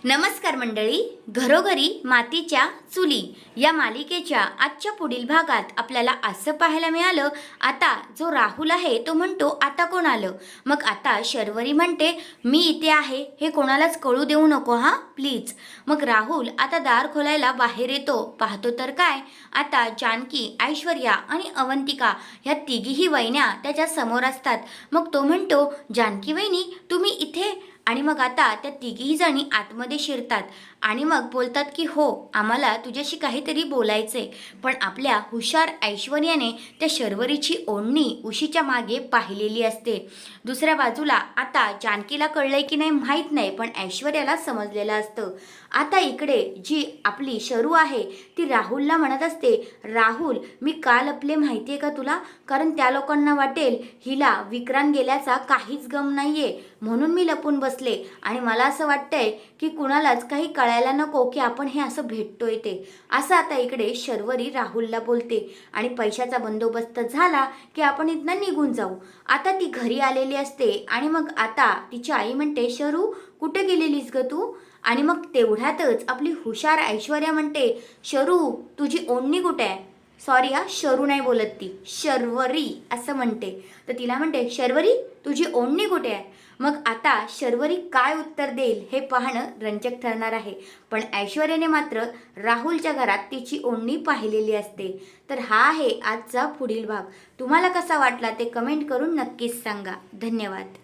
नमस्कार मंडळी, घरोघरी मातीच्या चुली या मालिकेच्या आजच्या पुढील भागात आपल्याला असं पाहायला मिळालं, आता जो राहुल आहे तो म्हणतो आता कोण आलं. मग आता शर्वरी म्हणते मी इथे आहे, हे कोणालाच कळू देऊ नको हां प्लीज. मग राहुल आता दार खोलायला बाहेर येतो. पाहतो तर काय, आता जानकी, ऐश्वर्या आणि अवंतिका ह्या तिघीही वहिन्या त्याच्या समोर असतात. मग तो म्हणतो जानकी वहिनी तुम्ही इथे. आणि मग आता त्या तिघीही जणी आतमध्ये शिरतात आणि मग बोलतात की हो, आम्हाला तुझ्याशी काहीतरी बोलायचंय. पण आपल्या हुशार ऐश्वर्याने त्या शर्वरीची ओढणी उशीच्या मागे पाहिलेली असते. दुसऱ्या बाजूला आता जानकीला कळलंय की नाही माहीत नाही, पण ऐश्वर्याला समजलेलं असतं. आता इकडे जी आपली शरू आहे ती राहुलला म्हणत असते, राहुल मी का लपले माहिती आहे का तुला? कारण त्या लोकांना वाटेल हिला विक्रांत गेल्याचा काहीच गम नाहीये, म्हणून मी लपून बसले. आणि मला असं वाटतंय की कुणालाच काही कळायला नको की आपण हे असं भेटतोय ते. असं आता इकडे शर्वरी राहुलला बोलते. आणि पैशाचा बंदोबस्त झाला की आपण इथनं निघून जाऊ. आता ती घरी आलेली असते आणि मग आता तिची आई म्हणते शरू कुठे गेलेलीस ग तू? आणि मग तेवढ्यातच आपली हुशार ऐश्वर्या म्हणते शरू तुझी ओढणी कुठे आहे? सॉरी हा, शरू नाही बोलत ती, शर्वरी असं म्हणते. तर तिला म्हणते शर्वरी तुझी ओढणी कुठे आहे? मग आता शर्वरी काय उत्तर देईल हे पाहणं रंजक ठरणार आहे. पण ऐश्वर्याने मात्र राहुलच्या घरात तिची ओढणी पाहिलेली असते. तर हा आहे आजचा पुढील भाग. तुम्हाला कसा वाटला ते कमेंट करून नक्कीच सांगा. धन्यवाद.